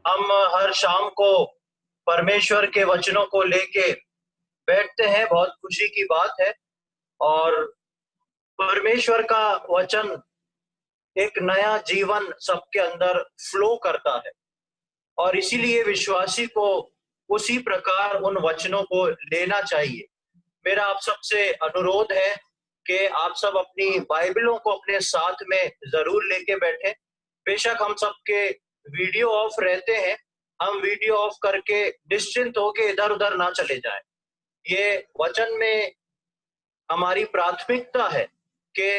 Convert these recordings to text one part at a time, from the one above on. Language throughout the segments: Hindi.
हम हर शाम को परमेश्वर के वचनों को लेके बैठते हैं, बहुत खुशी की बात है। और परमेश्वर का वचन एक नया जीवन सबके अंदर फ्लो करता है, और इसीलिए विश्वासी को उसी प्रकार उन वचनों को लेना चाहिए। मेरा आप सबसे अनुरोध है कि आप सब अपनी बाइबलों को अपने साथ में जरूर लेके बैठें। बेशक हम सबके वीडियो ऑफ रहते हैं, हम वीडियो ऑफ करके निश्चिंत होके इधर उधर ना चले जाएं। ये वचन में हमारी प्राथमिकता है कि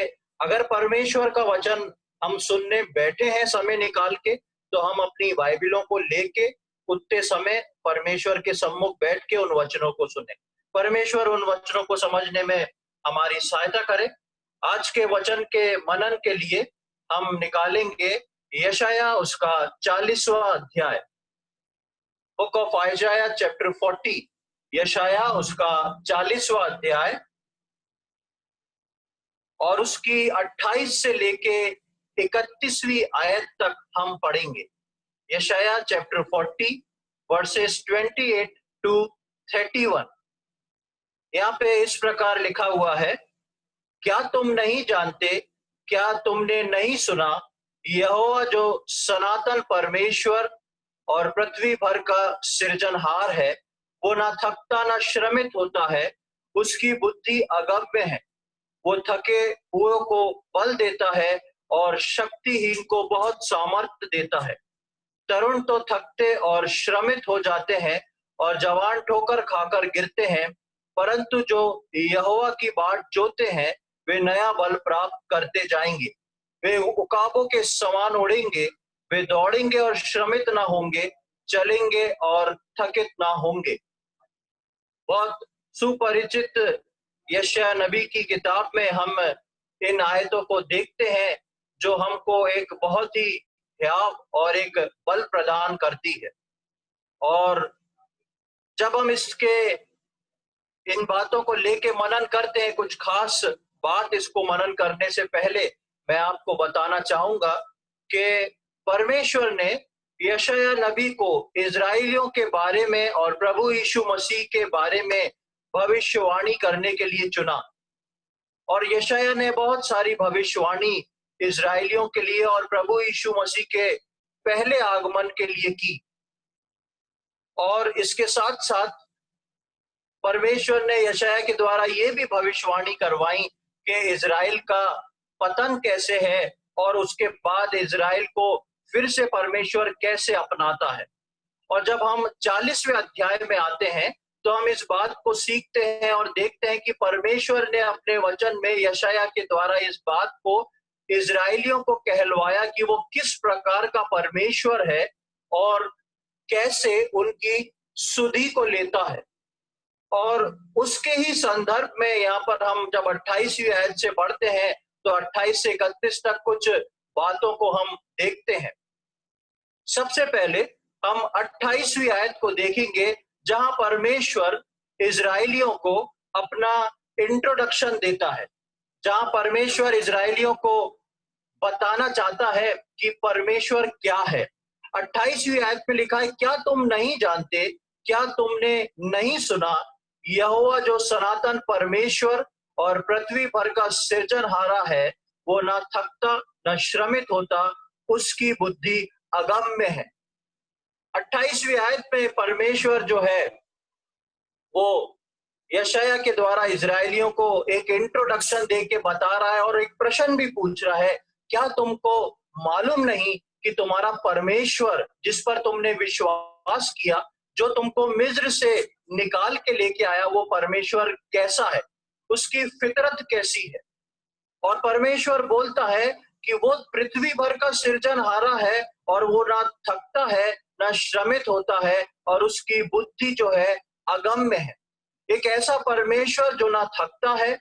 अगर परमेश्वर का वचन हम सुनने बैठे हैं समय निकाल के, तो हम अपनी बाइबलों को लेके उतने समय परमेश्वर के सम्मुख बैठ के उन वचनों को सुने। परमेश्वर उन वचनों को समझने में हमारी सहायता करे। आज के वचन के मनन के लिए हम निकालेंगे यशाया उसका 40वां अध्याय, बुक ऑफ आइजाया चैप्टर 40, यशाया उसका 40वां अध्याय और उसकी 28 से लेके 31वीं आयत तक हम पढ़ेंगे। यशाया चैप्टर 40 वर्सेस 28 टू 31। यहाँ पे इस प्रकार लिखा हुआ है, क्या तुम नहीं जानते, क्या तुमने नहीं सुना, यहोवा जो सनातन परमेश्वर और पृथ्वी भर का सृजनहार है, वो ना थकता ना श्रमित होता है, उसकी बुद्धि अगम्य है। वो थके हुए को बल देता है और शक्तिहीन को बहुत सामर्थ्य देता है। तरुण तो थकते और श्रमित हो जाते हैं और जवान ठोकर खाकर गिरते हैं, परंतु जो यहोवा की बाट जोते हैं वे नया बल प्राप्त करते जाएंगे। वे उकाबों के समान उड़ेंगे, वे दौड़ेंगे और श्रमित ना होंगे, चलेंगे और थकित ना होंगे। बहुत सुपरिचित यशाया नबी की किताब में हम इन आयतों को देखते हैं, जो हमको एक बहुत ही ध्यान और एक बल प्रदान करती है। और जब हम इसके इन बातों को लेके मनन करते हैं, कुछ खास बात इसको मनन करने से पहले मैं आपको बताना चाहूंगा कि परमेश्वर ने यशाया नबी को इजराइलियों के बारे में और प्रभु यीशु मसीह के बारे में भविष्यवाणी करने के लिए चुना। और यशाया ने बहुत सारी भविष्यवाणी इजराइलियों के लिए और प्रभु यीशु मसीह के पहले आगमन के लिए की। और इसके साथ साथ परमेश्वर ने यशाया के द्वारा ये भी भविष्यवाणी करवाई कि इजराइल का पतन कैसे है और उसके बाद इजराइल को फिर से परमेश्वर कैसे अपनाता है। और जब हम 40वें अध्याय में आते हैं तो हम इस बात को सीखते हैं और देखते हैं कि परमेश्वर ने अपने वचन में यशाया के द्वारा इस बात को इजराइलियों को कहलवाया कि वो किस प्रकार का परमेश्वर है और कैसे उनकी सुधि को लेता है। और उसके ही संदर्भ में यहाँ पर हम जब 28वीं आयत से पढ़ते हैं तो 28 से 31 तक कुछ बातों को हम देखते हैं। सबसे पहले हम 28वीं आयत को देखेंगे, जहां परमेश्वर इजराइलियों को अपना इंट्रोडक्शन देता है, जहां परमेश्वर इजराइलियों को बताना चाहता है कि परमेश्वर क्या है। 28वीं आयत में लिखा है, क्या तुम नहीं जानते, क्या तुमने नहीं सुना, यहोवा जो सनातन परमेश्वर और पृथ्वी भर का सृजनहारा है, वो ना थकता न श्रमित होता, उसकी बुद्धि अगम्य है। 28वीं आयत में परमेश्वर जो है वो यशाया के द्वारा इजराइलियों को एक इंट्रोडक्शन दे के बता रहा है और एक प्रश्न भी पूछ रहा है, क्या तुमको मालूम नहीं कि तुम्हारा परमेश्वर जिस पर तुमने विश्वास किया, जो तुमको मिस्र से निकाल के लेके आया, वो परमेश्वर कैसा है, उसकी फितरत कैसी है। और परमेश्वर बोलता है कि वो पृथ्वी भर का सृजनहारा है और वो ना थकता है ना श्रमित होता है और उसकी बुद्धि जो है अगम्य है। एक ऐसा परमेश्वर जो ना थकता है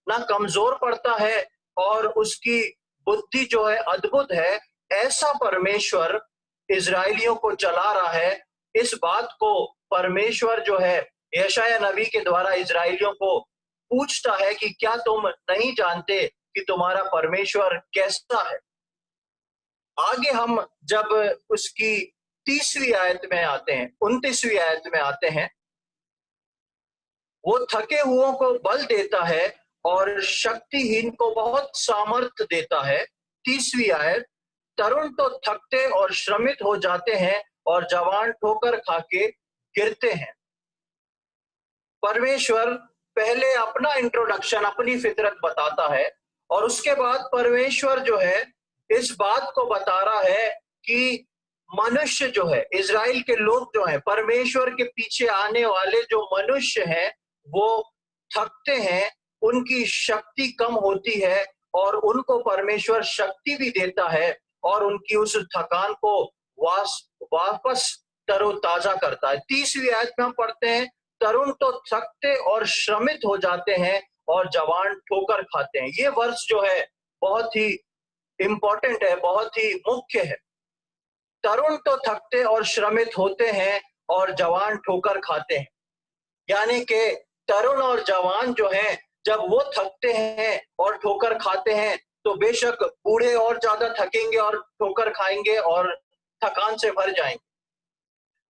ना कमजोर पड़ता है और उसकी बुद्धि जो है अद्भुत है, ऐसा परमेश्वर इजराइलियों को चला रहा है। इस बात को परमेश्वर जो है यशाया नबी के द्वारा इजराइलियों को पूछता है कि क्या तुम नहीं जानते कि तुम्हारा परमेश्वर कैसा है। आगे हम जब उसकी 30वीं आयत में आते हैं, 29वीं आयत में आते हैं। वो थके हुओं को बल देता है और शक्तिहीन को बहुत सामर्थ देता है। 30वीं आयत, तरुण तो थकते और श्रमित हो जाते हैं और जवान ठोकर खा के गिरते हैं। परमेश्वर पहले अपना इंट्रोडक्शन, अपनी फितरत बताता है और उसके बाद परमेश्वर जो है इस बात को बता रहा है कि मनुष्य जो है, इज़राइल के लोग जो हैं, परमेश्वर के पीछे आने वाले जो मनुष्य हैं, वो थकते हैं, उनकी शक्ति कम होती है और उनको परमेश्वर शक्ति भी देता है और उनकी उस थकान को वापस तरोताजा करता है। 30वीं आयत में हम पढ़ते हैं, तरुण तो थकते और श्रमित हो जाते हैं और जवान ठोकर खाते हैं। ये वर्ष जो है बहुत ही इंपॉर्टेंट है, बहुत ही मुख्य है। तरुण तो थकते और श्रमित होते हैं और जवान ठोकर खाते हैं। यानी कि तरुण और जवान जो हैं, जब वो थकते हैं और ठोकर खाते हैं तो बेशक बूढ़े और ज्यादा थकेंगे और ठोकर खाएंगे और थकान से भर जाएंगे।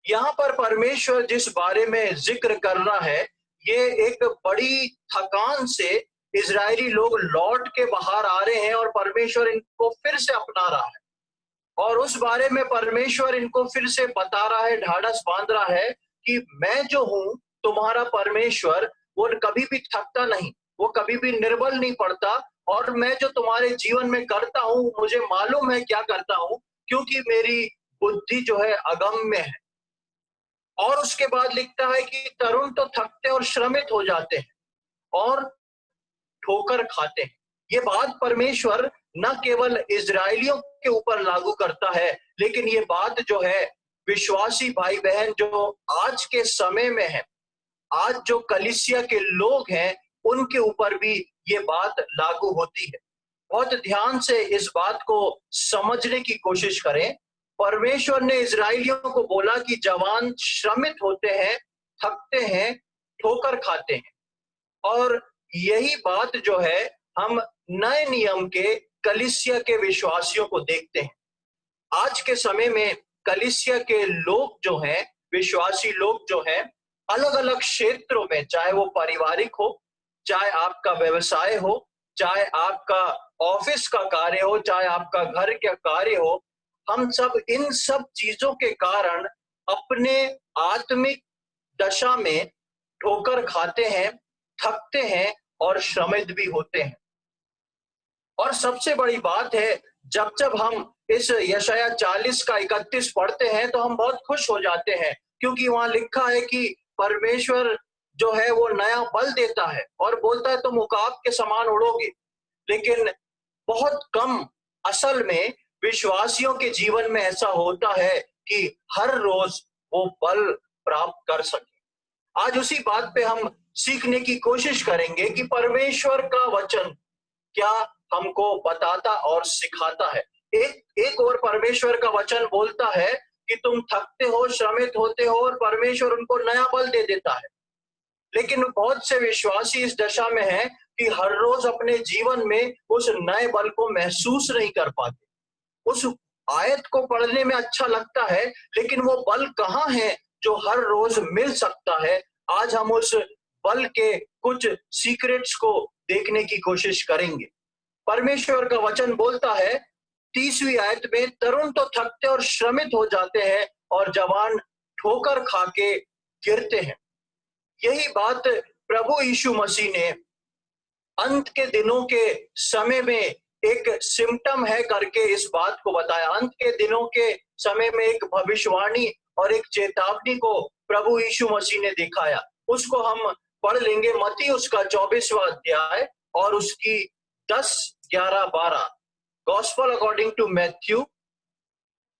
यहाँ पर परमेश्वर जिस बारे में जिक्र कर रहा है, ये एक बड़ी थकान से इजरायली लोग लौट के बाहर आ रहे हैं और परमेश्वर इनको फिर से अपना रहा है और उस बारे में परमेश्वर इनको फिर से बता रहा है, ढाढ़स बांध रहा है कि मैं जो हूं तुम्हारा परमेश्वर, वो कभी भी थकता नहीं, वो कभी भी निर्बल नहीं पड़ता और मैं जो तुम्हारे जीवन में करता हूं, मुझे मालूम है क्या करता हूं, क्योंकि मेरी बुद्धि जो है अगम्य है। और उसके बाद लिखता है कि तरुण तो थकते और श्रमित हो जाते हैं और ठोकर खाते हैं। ये बात परमेश्वर न केवल इजरायलियों के ऊपर लागू करता है, लेकिन ये बात जो है विश्वासी भाई बहन जो आज के समय में है, आज जो कलीसिया के लोग हैं, उनके ऊपर भी ये बात लागू होती है। बहुत ध्यान से इस बात को समझने की कोशिश करें। परमेश्वर ने इजरायलियों को बोला कि जवान श्रमित होते हैं, थकते हैं, ठोकर खाते हैं, और यही बात जो है हम नए नियम के कलीसिया के विश्वासियों को देखते हैं। आज के समय में कलीसिया के लोग जो हैं, विश्वासी लोग जो हैं, अलग अलग क्षेत्रों में, चाहे वो पारिवारिक हो, चाहे आपका व्यवसाय हो, चाहे आपका ऑफिस का कार्य हो, चाहे आपका घर का कार्य हो, हम सब इन सब चीजों के कारण अपने आत्मिक दशा में ठोकर खाते हैं, थकते हैं और श्रमित भी होते हैं। और सबसे बड़ी बात है, जब जब हम इस यशाया 40 का 31 पढ़ते हैं तो हम बहुत खुश हो जाते हैं, क्योंकि वहां लिखा है कि परमेश्वर जो है वो नया बल देता है और बोलता है तुम उकाब के समान उड़ोगे। लेकिन बहुत कम असल में विश्वासियों के जीवन में ऐसा होता है कि हर रोज वो बल प्राप्त कर सके। आज उसी बात पे हम सीखने की कोशिश करेंगे कि परमेश्वर का वचन क्या हमको बताता और सिखाता है। एक और परमेश्वर का वचन बोलता है कि तुम थकते हो, श्रमित होते हो और परमेश्वर उनको नया बल दे देता है। लेकिन बहुत से विश्वासी इस दशा में है कि हर रोज अपने जीवन में उस नए बल को महसूस नहीं कर पाते। उस आयत को पढ़ने में अच्छा लगता है, लेकिन वो बल कहाँ है जो हर रोज मिल सकता है? आज हम उस बल के कुछ सीक्रेट्स को देखने की कोशिश करेंगे। परमेश्वर का वचन बोलता है 30वीं आयत में, तरुण तो थकते और श्रमित हो जाते हैं और जवान ठोकर खा के गिरते हैं। यही बात प्रभु यीशु मसीह ने अंत के दिनों के समय में एक सिम्टम है करके इस बात को बताया। अंत के दिनों के समय में एक भविष्यवाणी और एक चेतावनी को प्रभु यीशु मसीह ने दिखाया। उसको हम पढ़ लेंगे, मत्ती उसका 24वां अध्याय और उसकी 10, 11, 12। Gospel according to Matthew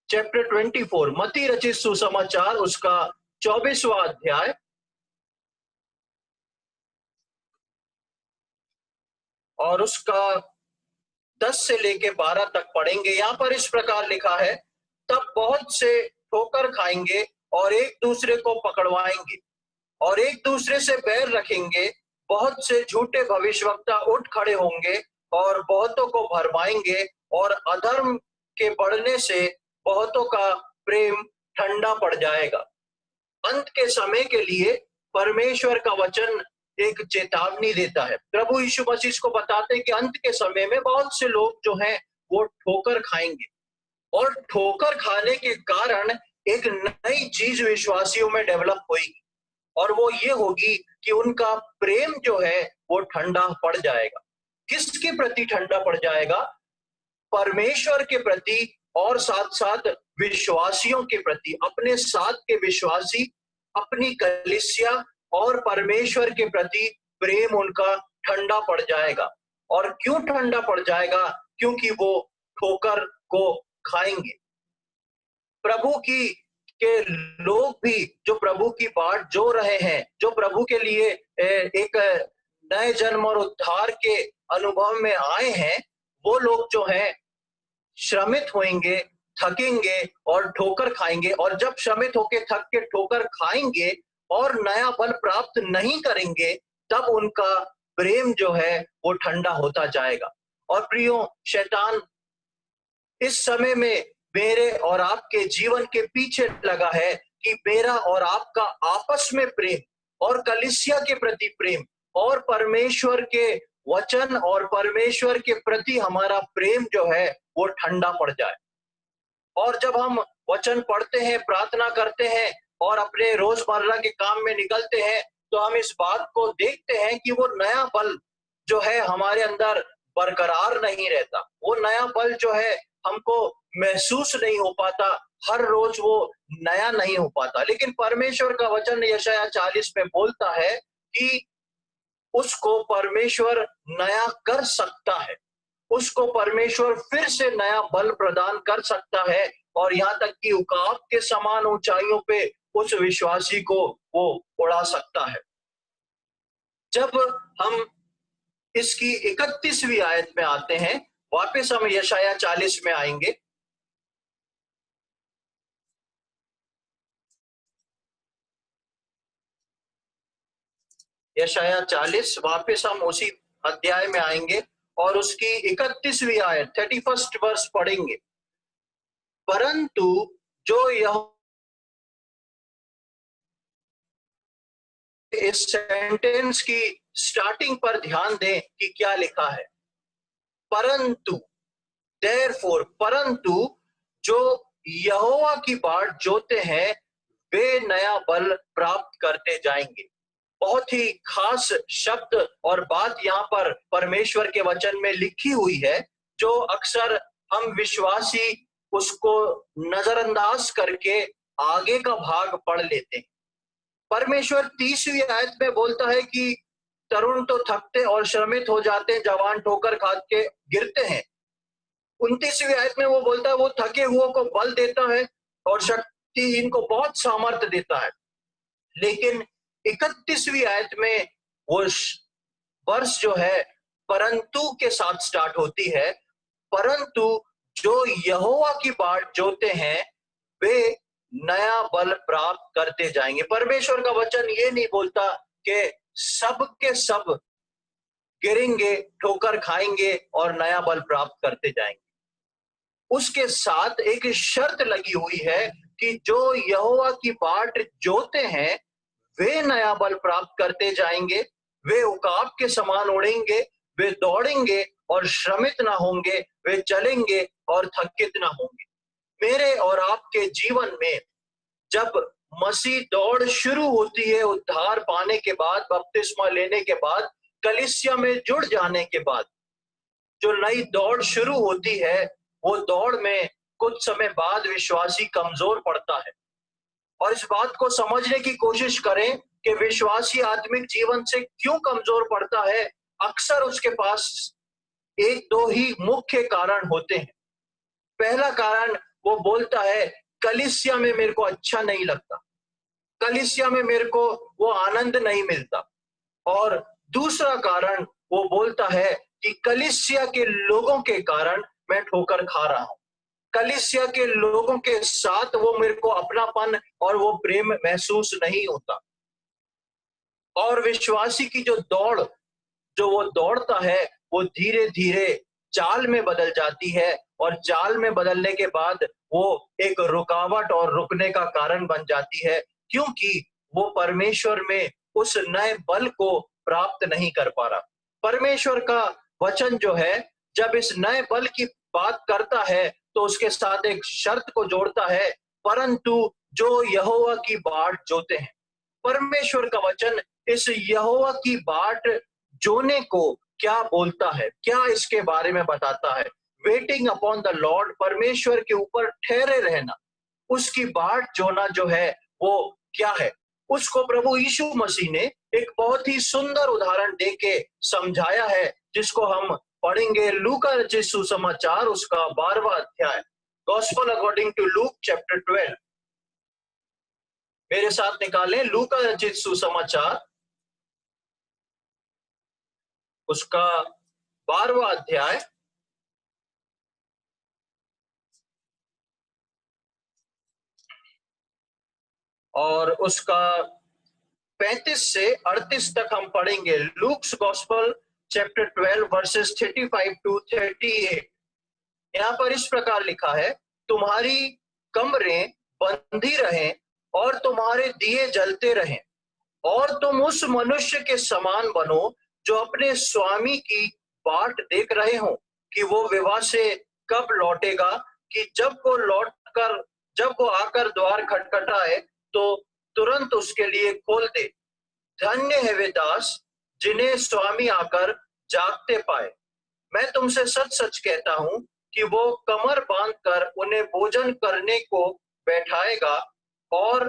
chapter 24, मत्ती रचित सुसमाचार उसका 24वां अध्याय और उसका 10 से लेके 12 तक पढ़ेंगे। यहाँ पर इस प्रकार लिखा है, तब बहुत से ठोकर खाएंगे और एक दूसरे को पकड़वाएंगे और एक दूसरे से बैर रखेंगे। बहुत से झूठे भविष्यवक्ता उठ खड़े होंगे और बहुतों को भरमाएंगे और अधर्म के बढ़ने से बहुतों का प्रेम ठंडा पड़ जाएगा। अंत के समय के लिए परमेश्वर का वचन एक चेतावनी देता है। प्रभु यीशु मसीह को बताते हैं कि अंत के समय में बहुत से लोग जो हैं वो ठोकर खाएंगे, और ठोकर खाने के कारण एक नई चीज विश्वासियों में डेवलप होगी, और वो ये होगी कि उनका प्रेम जो है वो ठंडा पड़ जाएगा। किसके प्रति ठंडा पड़ जाएगा? परमेश्वर के प्रति, और साथ साथ विश्वासियों के प्रति। अपने साथ के विश्वासी, अपनी कलीसिया और परमेश्वर के प्रति प्रेम उनका ठंडा पड़ जाएगा। और क्यों ठंडा पड़ जाएगा? क्योंकि वो ठोकर को खाएंगे। प्रभु की के लोग भी जो प्रभु की बाट जो रहे हैं, जो प्रभु के लिए एक नए जन्म और उद्धार के अनुभव में आए हैं, वो लोग जो हैं श्रमित होंगे, थकेंगे और ठोकर खाएंगे। और जब श्रमित होके थक के ठोकर खाएंगे और नया बल प्राप्त नहीं करेंगे, तब उनका प्रेम जो है वो ठंडा होता जाएगा। और प्रियो, शैतान इस समय में मेरे और आपके जीवन के पीछे लगा है कि मेरा और आपका आपस में प्रेम, और कलीसिया के प्रति प्रेम, और परमेश्वर के वचन और परमेश्वर के प्रति हमारा प्रेम जो है वो ठंडा पड़ जाए। और जब हम वचन पढ़ते हैं, प्रार्थना करते हैं और अपने रोजमर्रा के काम में निकलते हैं, तो हम इस बात को देखते हैं कि वो नया बल जो है हमारे अंदर बरकरार नहीं रहता। वो नया बल जो है हमको महसूस नहीं हो पाता, हर रोज वो नया नहीं हो पाता। लेकिन परमेश्वर का वचन यशायाह 40 में बोलता है कि उसको परमेश्वर नया कर सकता है, उसको परमेश्वर फिर से नया बल प्रदान कर सकता है, और यहाँ तक कि उकाब के समान ऊंचाइयों पे उस विश्वासी को वो उड़ा सकता है। जब हम इसकी 31वीं आयत में आते हैं, वापस हम यशायाह 40 में आएंगे। यशायाह 40, वापस हम उसी अध्याय में आएंगे और उसकी 31वीं आयत 31st वर्ष पढ़ेंगे। परंतु जो यह, इस सेंटेंस की स्टार्टिंग पर ध्यान दें कि क्या लिखा है। परंतु, देयरफॉर, परंतु जो यहोवा की बाट जोते हैं वे नया बल प्राप्त करते जाएंगे। बहुत ही खास शब्द और बात यहाँ पर परमेश्वर के वचन में लिखी हुई है, जो अक्सर हम विश्वासी उसको नजरअंदाज करके आगे का भाग पढ़ लेते हैं। परमेश्वर 30वीं आयत में बोलता है कि तरुण तो थकते और श्रमित हो जाते हैं, जवान ठोकर खा के गिरते हैं। 29वीं आयत में वो बोलता है वो थके हुए को बल देता है और शक्तिहीन को बहुत सामर्थ्य देता है। लेकिन 31वीं आयत में वो वर्ष जो है परंतु के साथ स्टार्ट होती है। परंतु जो यहोवा की बाट जोते हैं वे नया बल प्राप्त करते जाएंगे। परमेश्वर का वचन ये नहीं बोलता कि सब के सब गिरेंगे, ठोकर खाएंगे और नया बल प्राप्त करते जाएंगे। उसके साथ एक शर्त लगी हुई है कि जो यहोवा की बाट जोते हैं वे नया बल प्राप्त करते जाएंगे, वे उकाब के समान उड़ेंगे, वे दौड़ेंगे और श्रमित ना होंगे, वे चलेंगे और थकित ना होंगे। मेरे और आपके जीवन में जब मसीह दौड़ शुरू होती है, उद्धार पाने के बाद, बपतिस्मा लेने के बाद, कलीसिया में जुड़ जाने के बाद, जो नई दौड़ शुरू होती है, वो दौड़ में कुछ समय बाद विश्वासी कमजोर पड़ता है। और इस बात को समझने की कोशिश करें कि विश्वासी आत्मिक जीवन से क्यों कमजोर पड़ता है। अक्सर उसके पास एक दो ही मुख्य कारण होते हैं। पहला कारण, वो बोलता है कलीसिया में मेरे को अच्छा नहीं लगता, कलीसिया में मेरे को वो आनंद नहीं मिलता। और दूसरा कारण, वो बोलता है कि कलीसिया के लोगों के कारण मैं ठोकर खा रहा हूं, कलीसिया के लोगों के साथ वो मेरे को अपनापन और वो प्रेम महसूस नहीं होता। और विश्वासी की जो दौड़, जो वो दौड़ता है, वो धीरे धीरे चाल में बदल जाती है, और चाल में बदलने के बाद वो एक रुकावट और रुकने का कारण बन जाती है, क्योंकि वो परमेश्वर में उस नए बल को प्राप्त नहीं कर पा रहा। परमेश्वर का वचन जो है, जब इस नए बल की बात करता है तो उसके साथ एक शर्त को जोड़ता है, परंतु जो यहोवा की बाट जोते हैं। परमेश्वर का वचन इस यहोवा की बाट जोने को क्या बोलता है, क्या इसके बारे में बताता है? वेटिंग अपॉन द लॉर्ड, परमेश्वर के ऊपर ठहरे रहना, उसकी बाट जोना जो है वो क्या है, उसको प्रभु यीशु मसीह ने एक बहुत ही सुंदर उदाहरण देके समझाया है, जिसको हम पढ़ेंगे लूका रचित सुसमाचार उसका 12वां अध्याय, gospel according to Luke chapter 12। मेरे साथ निकालें लूका रचित सुसमाचार उसका 12वां अध्याय और उसका 35 से 38 तक हम पढ़ेंगे। Luke's gospel chapter 12 verses 35 to 38। यहाँ पर इस प्रकार लिखा है, तुम्हारी कमरें बंधी रहें और तुम्हारे दिए जलते रहें, और तुम उस मनुष्य के समान बनो जो अपने स्वामी की बाट देख रहे हो कि वो विवाह से कब लौटेगा, कि जब वो आकर द्वार खटखटाए तो तुरंत उसके लिए खोल दे। धन्य है वे दास जिन्हें स्वामी आकर जागते पाए। मैं तुमसे सच सच कहता हूं कि वो कमर बांधकर उन्हें भोजन करने को बैठाएगा और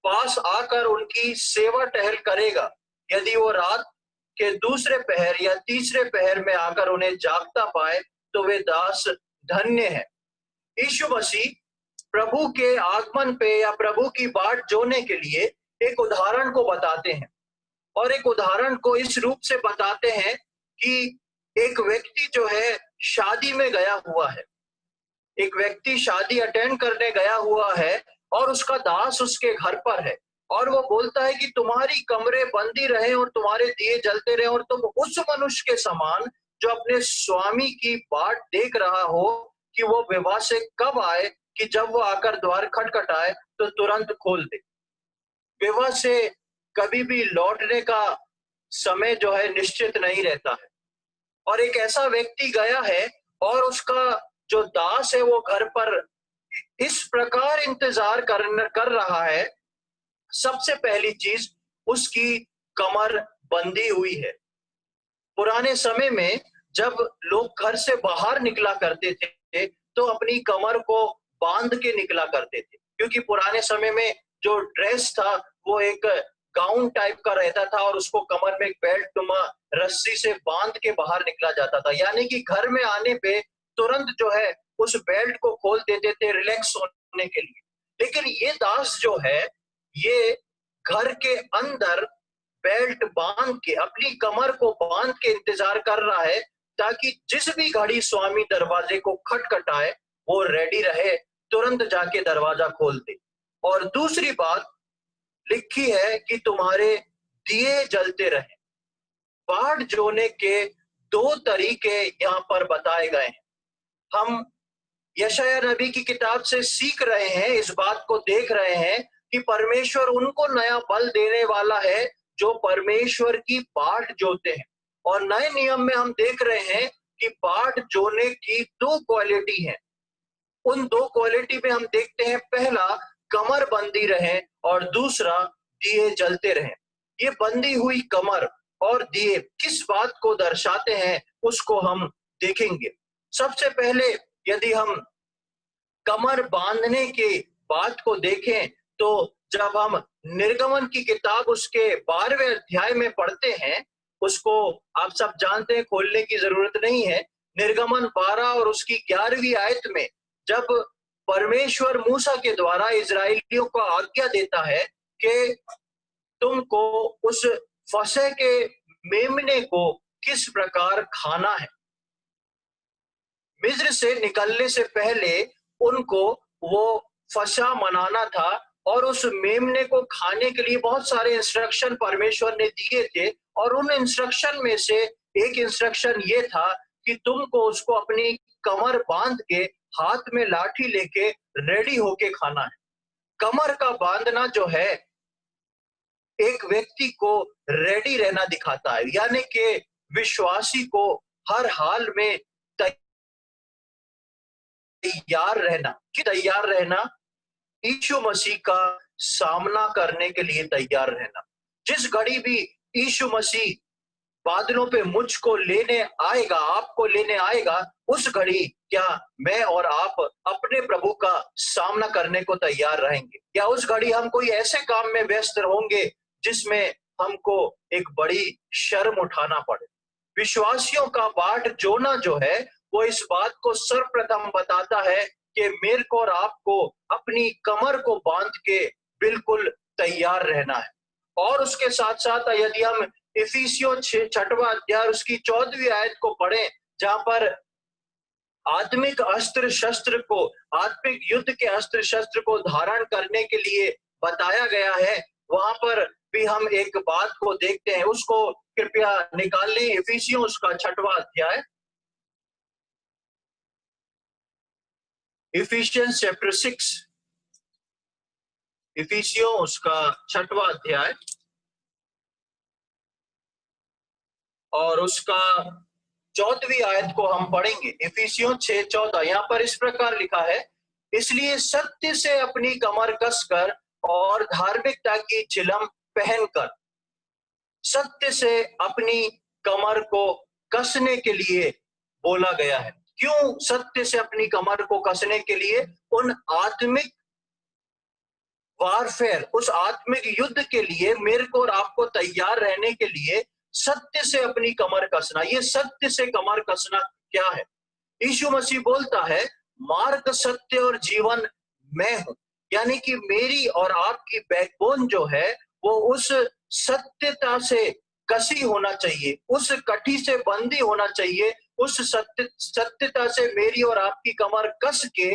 पास आकर उनकी सेवा टहल करेगा। यदि वो रात के दूसरे पहर या तीसरे पहर में आकर उन्हें जागता पाए तो वे दास धन्य है। यीशु मसीह प्रभु के आगमन पे या प्रभु की बाट जोने के लिए एक उदाहरण को बताते हैं, और एक उदाहरण को इस रूप से बताते हैं कि एक व्यक्ति जो है शादी में गया हुआ है, एक व्यक्ति शादी अटेंड करने गया हुआ है और उसका दास उसके घर पर है, और वो बोलता है कि तुम्हारी कमरे बंदी रहे और तुम्हारे दिए जलते रहे, और तुम उस मनुष्य के समान जो अपने स्वामी की बाट देख रहा हो कि वो विवाह से कब आए, कि जब वो आकर द्वार खटखटाए तो तुरंत खोल दे। विवाह से कभी भी लौटने का समय जो है निश्चित नहीं रहता है, और एक ऐसा व्यक्ति गया है और उसका जो दास है वो घर पर इस प्रकार इंतजार कर रहा है। सबसे पहली चीज, उसकी कमर बंधी हुई है। पुराने समय में जब लोग घर से बाहर निकला करते थे तो अपनी कमर को बांध के निकला करते थे, क्योंकि पुराने समय में जो ड्रेस था वो एक गाउन टाइप का रहता था और उसको कमर में एक बेल्ट नुमा रस्सी से बांध के बाहर निकला जाता था, यानी कि घर में आने पे तुरंत जो है उस बेल्ट को खोल देते थे रिलैक्स होने के लिए। लेकिन ये दास जो है ये घर के अंदर बेल्ट बांध के अपनी कमर को बांध के इंतजार कर रहा है, ताकि जिस भी घड़ी स्वामी दरवाजे को खटखटाए वो रेडी रहे, तुरंत जाके दरवाजा खोल दे। और दूसरी बात लिखी है कि तुम्हारे दिए जलते रहे। बाट जोने के दो तरीके यहाँ पर बताए गए हैं। हम यशाया नबी की किताब से सीख रहे हैं, इस बात को देख रहे हैं कि परमेश्वर उनको नया बल देने वाला है जो परमेश्वर की बाट जोते हैं। और नए नियम में हम देख रहे हैं कि बाट जोने की दो क्वालिटी है। उन दो क्वालिटी में हम देखते हैं, पहला कमर बंदी रहे और दूसरा दिए जलते रहे। ये बंदी हुई कमर और दिए किस बात को दर्शाते हैं उसको हम देखेंगे। सबसे पहले यदि हम कमर बांधने के बात को देखें तो जब हम निर्गमन की किताब उसके 12वें अध्याय में पढ़ते हैं, उसको आप सब जानते हैं, खोलने की जरूरत नहीं है। निर्गमन 12 और उसकी 11वीं आयत में जब परमेश्वर मूसा के द्वारा इजराइलियों को आज्ञा देता है कि तुमको उस फसह के मेमने को किस प्रकार खाना है, मिस्र से निकलने से पहले उनको वो फसह मनाना था, और उस मेमने को खाने के लिए बहुत सारे इंस्ट्रक्शन परमेश्वर ने दिए थे। और उन इंस्ट्रक्शन में से एक इंस्ट्रक्शन ये था कि तुमको उसको अपनी कमर बांध के हाथ में लाठी लेके रेडी होके खाना है। कमर का बांधना जो है एक व्यक्ति को रेडी रहना दिखाता है, यानी कि विश्वासी को हर हाल में तैयार रहना। कि तैयार रहना, यीशु मसीह का सामना करने के लिए तैयार रहना। जिस घड़ी भी यीशु मसीह बादलों पे मुझको लेने आएगा, आपको लेने आएगा, उस घड़ी क्या मैं और आप अपने प्रभु का सामना करने को तैयार रहेंगे? या उस घड़ी हम कोई ऐसे काम में व्यस्त होंगे जिसमें हमको एक बड़ी शर्म उठाना पड़े? विश्वासियों का बाट जोना जो है वो इस बात को सर्वप्रथम बताता है कि मेरे को और आपको अपनी कमर को बांध के बिल्कुल तैयार रहना है। और उसके साथ साथ यदि हम इफिसियों 6वां अध्याय उसकी 14वीं आयत को पढ़ें, जहां पर आत्मिक अस्त्र शस्त्र को, आत्मिक युद्ध के अस्त्र शस्त्र को धारण करने के लिए बताया गया है, वहां पर भी हम एक बात को देखते हैं। उसको कृपया निकाल लें, इफिसियों उसका 6वां अध्याय, इफिशियंस चैप्टर 6, इफिसियों उसका 6वां अध्याय और उसका 14वीं आयत को हम पढ़ेंगे। इफिसियों 6:14, यहाँ पर इस प्रकार लिखा है, इसलिए सत्य से अपनी कमर कसकर और धार्मिकता की चिलम पहनकर। सत्य से अपनी कमर को कसने के लिए बोला गया है। क्यों सत्य से अपनी कमर को कसने के लिए? उन आत्मिक वारफेयर, उस आत्मिक युद्ध के लिए मेरे को और आपको तैयार रहने के लिए सत्य से अपनी कमर कसना। ये सत्य से कमर कसना क्या है? यीशु मसीह बोलता है, मार्ग, सत्य और जीवन मैं हूं। यानी कि मेरी और आपकी बैकबोन जो है वो उस सत्यता से कसी होना चाहिए, उस कठी से बंदी होना चाहिए, उस सत्यता से मेरी और आपकी कमर कस के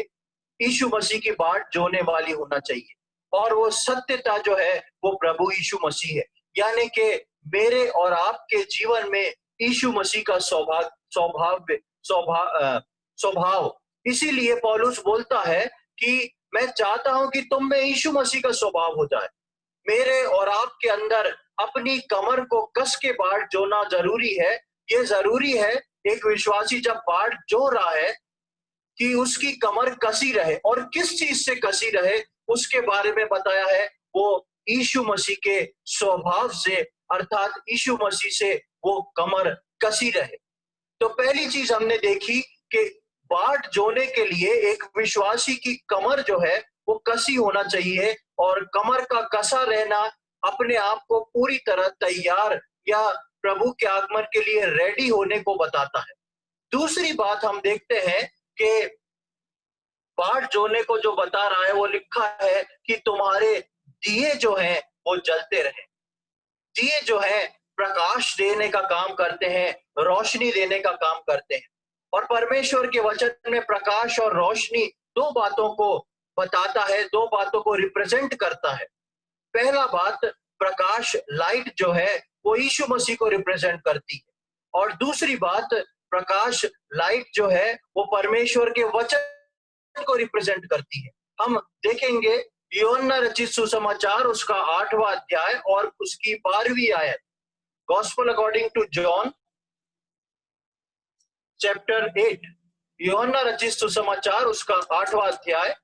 यीशु मसीह की बाट जोने वाली होना चाहिए। और वो सत्यता जो है वो प्रभु यीशु मसीह है। यानी कि मेरे और आपके जीवन में यीशु मसीह का स्वभाव। इसीलिए पौलुस बोलता है कि मैं चाहता हूं कि तुम में यीशु मसीह का स्वभाव हो जाए। मेरे और आपके अंदर अपनी कमर को कस के बाट जोना जरूरी है। ये जरूरी है, एक विश्वासी जब बाट जो रहा है कि उसकी कमर कसी रहे, और किस चीज से कसी रहे उसके बारे में बताया है। वो यीशु मसीह के स्वभाव से, अर्थात यीशु मसीह से वो कमर कसी रहे। तो पहली चीज हमने देखी कि बाट जोने के लिए एक विश्वासी की कमर जो है वो कसी होना चाहिए, और कमर का कसा रहना अपने आप को पूरी तरह तैयार या प्रभु के आगमन के लिए रेडी होने को बताता है। दूसरी बात हम देखते हैं कि बाट जोने को जो बता रहा है वो लिखा है कि तुम्हारे दिए जो हैं वो जलते रहे। दिए जो है प्रकाश देने का काम करते हैं, रोशनी देने का काम करते हैं। और परमेश्वर के वचन में प्रकाश और रोशनी दो बातों को बताता है, दो बातों को रिप्रेजेंट करता है। पहला बात, प्रकाश, लाइट जो है वो यीशु मसीह को रिप्रेजेंट करती है, और दूसरी बात, प्रकाश, लाइट जो है वो परमेश्वर के वचन को रिप्रेजेंट करती है। हम देखेंगे यूहन्ना रचित सुसमाचार उसका 8वां अध्याय और उसकी 12वीं आयत, gospel according to John chapter 8, यूहन्ना रचित सुसमाचार उसका 8वां अध्याय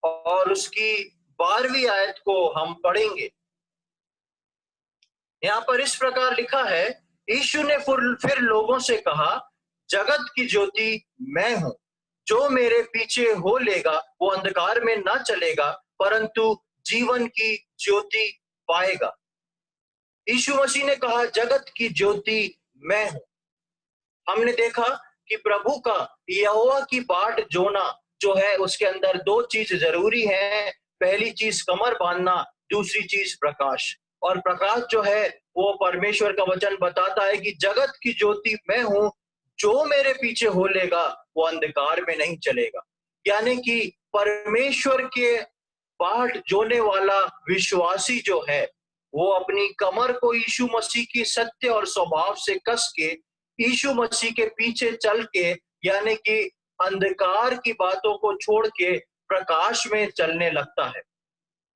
और उसकी 12वीं आयत को हम पढ़ेंगे। यहाँ पर इस प्रकार लिखा है, यीशु ने फिर लोगों से कहा, जगत की ज्योति मैं हूं, जो मेरे पीछे हो लेगा वो अंधकार में ना चलेगा परंतु जीवन की ज्योति पाएगा। यीशु मसीह ने कहा, जगत की ज्योति मैं हूं। हमने देखा कि प्रभु का, यहोवा की बाट जोना जो है उसके अंदर दो चीज जरूरी है। पहली चीज कमर बांधना, दूसरी चीज प्रकाश। और प्रकाश जो है वो परमेश्वर का वचन बताता है कि जगत की ज्योति मैं हूं, जो मेरे पीछे हो लेगा वो अंधकार में नहीं चलेगा। यानी कि परमेश्वर के बाट जोने वाला विश्वासी जो है वो अपनी कमर को यीशु मसीह की सत्य और स्वभाव से कस के यीशु मसीह के पीछे चल के, यानी कि अंधकार की बातों को छोड़ के प्रकाश में चलने लगता है।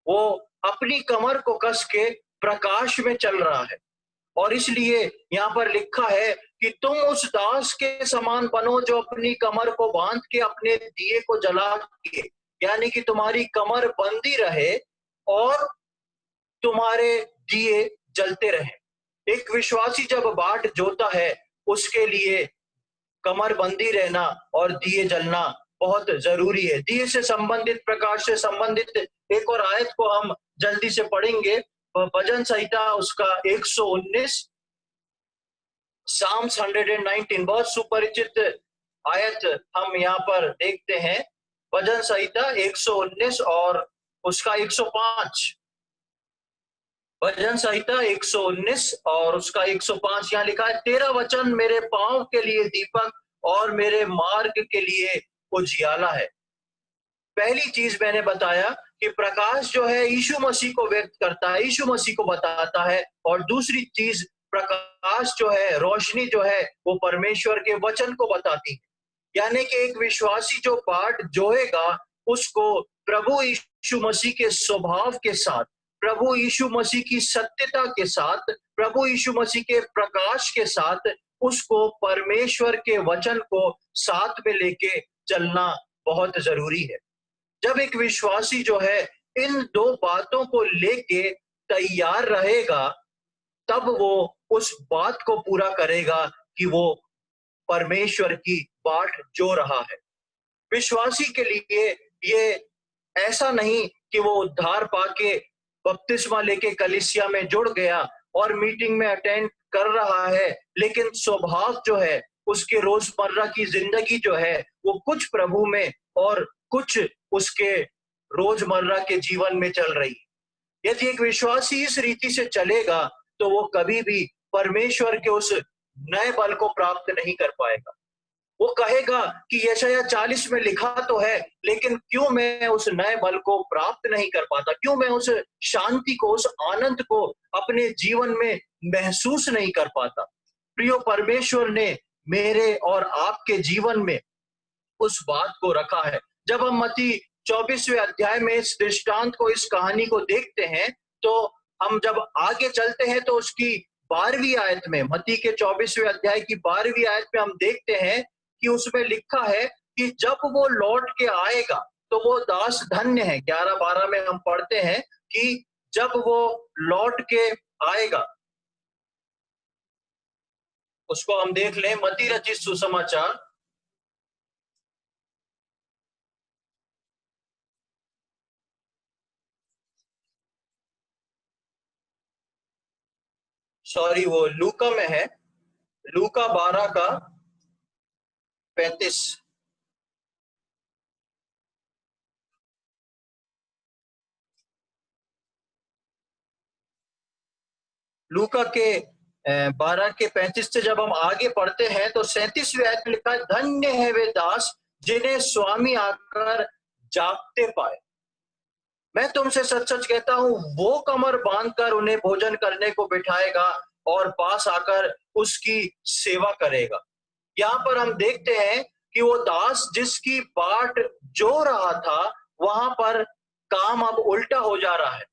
वो अपनी कमर को कस के प्रकाश में चल रहा है। और इसलिए यहाँ पर लिखा है कि तुम उस दास के समान बनो जो अपनी कमर को बांध के अपने दिए को जला के, यानी कि तुम्हारी कमर बंधी रहे और तुम्हारे दिए जलते रहे। एक विश्वासी जब बाट जोता है, उसके लिए कमर बंदी रहना और दिए जलना बहुत जरूरी है। दिए से संबंधित, प्रकाश से संबंधित एक और आयत को हम जल्दी से पढ़ेंगे। भजन संहिता उसका 119, साम्स 119, बहुत सुपरिचित आयत हम यहाँ पर देखते हैं। भजन संहिता 119 और उसका 105। भजन संहिता 119 और उसका 105 यहाँ लिखा है, तेरा वचन मेरे पांव के लिए दीपक और मेरे मार्ग के लिए उजियाला है। पहली चीज मैंने बताया कि प्रकाश जो है यीशु मसीह को व्यक्त करता है, यीशु मसीह को बताता है। और दूसरी चीज, प्रकाश जो है, रोशनी जो है, वो परमेश्वर के वचन को बताती है। यानी कि एक विश्वासी जो बाट जोएगा, उसको प्रभु यीशु मसीह के स्वभाव के साथ, प्रभु यीशु मसीह की सत्यता के साथ, प्रभु यीशु मसीह के प्रकाश के साथ, उसको परमेश्वर के वचन को साथ में लेके चलना बहुत जरूरी है। जब एक विश्वासी जो है इन दो बातों को लेके तैयार रहेगा, तब वो उस बात को पूरा करेगा कि वो परमेश्वर की बाट जो रहा है। विश्वासी के लिए ये ऐसा नहीं कि वो उद्धार पाके बपतिस्मा लेके कलीसिया में जुड़ गया और मीटिंग में अटेंड कर रहा है, लेकिन स्वभाव जो है, उसके रोजमर्रा की जिंदगी जो है, वो कुछ प्रभु में और कुछ उसके रोजमर्रा के जीवन में चल रही है। यदि एक विश्वासी इस रीति से चलेगा, तो वो कभी भी परमेश्वर के उस नए बल को प्राप्त नहीं कर पाएगा। वो कहेगा कि यशायाह 40 में लिखा तो है, लेकिन क्यों मैं उस नए बल को प्राप्त नहीं कर पाता, क्यों मैं उस शांति को, उस आनंद को अपने जीवन में महसूस नहीं कर पाता। प्रियो, परमेश्वर ने मेरे और आपके जीवन में उस बात को रखा है। जब हम मत्ती 24वें अध्याय में इस दृष्टांत को, इस कहानी को देखते हैं, तो हम जब आगे चलते हैं तो उसकी 12वीं आयत में, मत्ती के 24वें अध्याय की 12वीं आयत में हम देखते हैं कि उसमें लिखा है कि जब वो लौट के आएगा तो वो दास धन्य है। 11-12 में हम पढ़ते हैं कि जब वो लौट के आएगा, उसको हम देख लें, मत्ती रचित सुसमाचार वो लूका में है, लूका 12 का 35। लूका के 12 के 35 से जब हम आगे पढ़ते हैं तो 37वें आयत में लिखा है, धन्य है वे दास जिन्हें स्वामी आकर जागते पाए। मैं तुमसे सच सच कहता हूं, वो कमर बांधकर उन्हें भोजन करने को बिठाएगा और पास आकर उसकी सेवा करेगा। यहाँ पर हम देखते हैं कि वो दास जिसकी बाट जो रहा था, वहां पर काम अब उल्टा हो जा रहा है।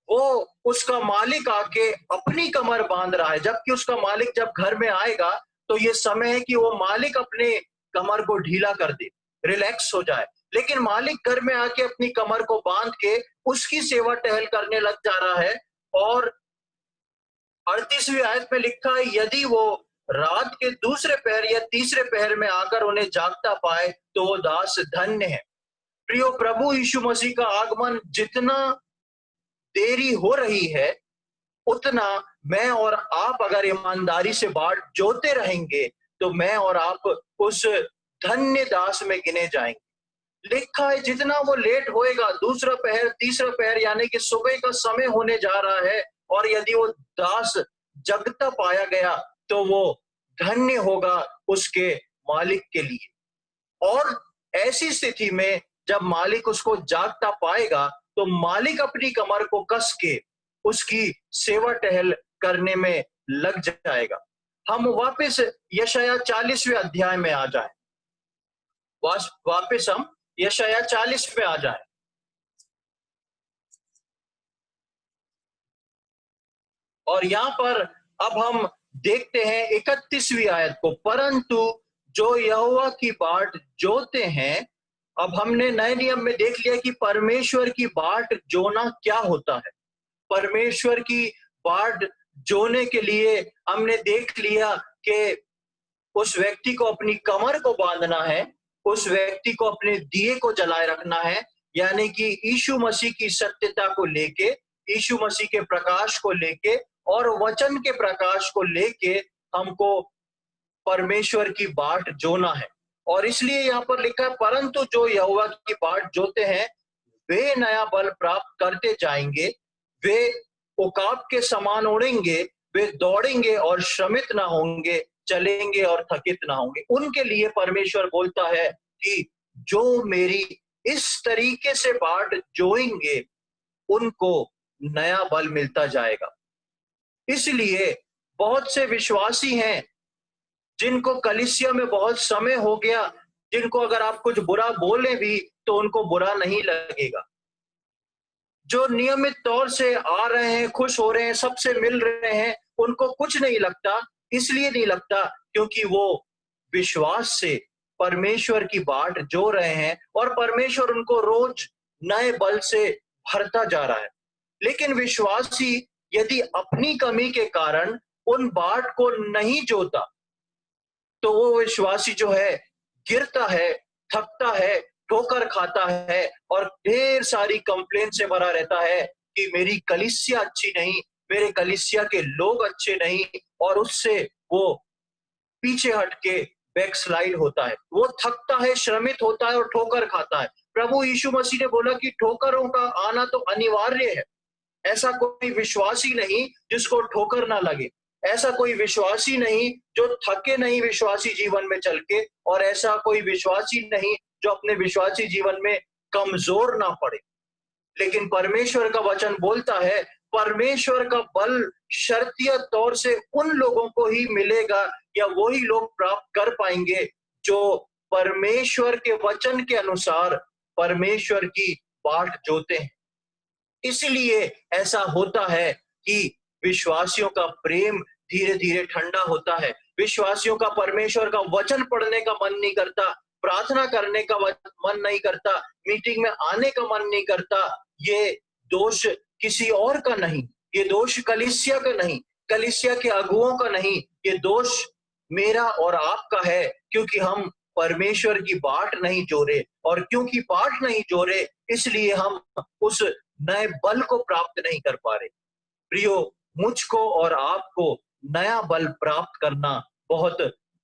वो, उसका मालिक आके अपनी कमर बांध रहा है, जबकि उसका मालिक जब घर में आएगा तो ये समय है कि वो मालिक अपने कमर को ढीला कर दे, रिलैक्स हो जाए। लेकिन मालिक घर में आके अपनी कमर को बांध के उसकी सेवा टहल करने लग जा रहा है। और 38वीं आयत में लिखा है, यदि वो रात के दूसरे पहर या तीसरे पहर में आकर उन्हें जागता पाए तो वो दास धन्य है। प्रियो, प्रभु यीशु मसीह का आगमन जितना देरी हो रही है, उतना मैं और आप अगर ईमानदारी से बाट जोते रहेंगे तो मैं और आप उस धन्य दास में गिने जाएंगे। लिखा है, जितना वो लेट होएगा, दूसरा पहर, तीसरा पहर, यानी कि सुबह का समय होने जा रहा है, और यदि वो दास जगता पाया गया तो वो धन्य होगा उसके मालिक के लिए। और ऐसी स्थिति में जब मालिक उसको जागता पाएगा तो मालिक अपनी कमर को कस के उसकी सेवा टहल करने में लग जाएगा। हम वापस यशायाह 40वें अध्याय में आ जाएं। वापस हम यशाया 40 में आ जाए। और यहाँ पर अब हम देखते हैं 31वीं आयत को, परंतु जो यहोवा की बाट जोते हैं। अब हमने नए नियम में देख लिया कि परमेश्वर की बाट जोना क्या होता है। परमेश्वर की बाट जोने के लिए हमने देख लिया कि उस व्यक्ति को अपनी कमर को बांधना है, उस व्यक्ति को अपने दिए को जलाए रखना है, यानी कि यीशु मसीह की सत्यता को लेके, यीशु मसीह के प्रकाश को लेके और वचन के प्रकाश को लेके हमको परमेश्वर की बाट जोना है। और इसलिए यहाँ पर लिखा है, परंतु जो यहोवा की बाट जोते हैं वे नया बल प्राप्त करते जाएंगे, वे उकाब के समान उड़ेंगे, वे दौड़ेंगे और श्रमित ना होंगे, चलेंगे और थकित ना होंगे। उनके लिए परमेश्वर बोलता है कि जो मेरी इस तरीके से बाट जोएंगे उनको नया बल मिलता जाएगा। इसलिए बहुत से विश्वासी हैं जिनको कलीसिया में बहुत समय हो गया, जिनको अगर आप कुछ बुरा बोले भी तो उनको बुरा नहीं लगेगा। जो नियमित तौर से आ रहे हैं, खुश हो रहे हैं, सबसे मिल रहे हैं, उनको कुछ नहीं लगता। इसलिए नहीं लगता क्योंकि वो विश्वास से परमेश्वर की बाट जो रहे हैं और परमेश्वर उनको रोज नए बल से भरता जा रहा है। लेकिन विश्वासी यदि अपनी कमी के कारण उन बाट को नहीं जोता तो वो विश्वासी जो है गिरता है, थकता है, ठोकर खाता है और ढेर सारी कंप्लेन से भरा रहता है कि मेरी कलीसिया अच्छी नहीं, मेरे कलीसिया के लोग अच्छे नहीं, और उससे वो पीछे हट के बैकस्लाइड होता है। वो थकता है, श्रमित होता है और ठोकर खाता है। प्रभु यीशु मसीह ने बोला कि ठोकरों का आना तो अनिवार्य है। ऐसा कोई विश्वासी नहीं जिसको ठोकर ना लगे, ऐसा कोई विश्वासी नहीं जो थके नहीं विश्वासी जीवन में चल के, और ऐसा कोई विश्वासी नहीं जो अपने विश्वासी जीवन में कमजोर ना पड़े। लेकिन परमेश्वर का वचन बोलता है परमेश्वर का बल शर्तिया तौर से उन लोगों को ही मिलेगा या वही लोग प्राप्त कर पाएंगे जो परमेश्वर के वचन के अनुसार परमेश्वर की बाट जोते हैं। इसलिए ऐसा होता है कि विश्वासियों का प्रेम धीरे धीरे ठंडा होता है। विश्वासियों का परमेश्वर का वचन पढ़ने का मन नहीं करता, प्रार्थना करने का मन नहीं करता, मीटिंग में आने का मन नहीं करता। ये दोष किसी और का नहीं, ये दोष कलीसिया का नहीं, कलीसिया के अगुओं का नहीं, ये दोष मेरा और आपका है, क्योंकि हम परमेश्वर की बाट नहीं जोड़े। और क्योंकि बाट नहीं जोड़े इसलिए हम उस नए बल को प्राप्त नहीं कर पा रहे। प्रियो, मुझको और आपको नया बल प्राप्त करना बहुत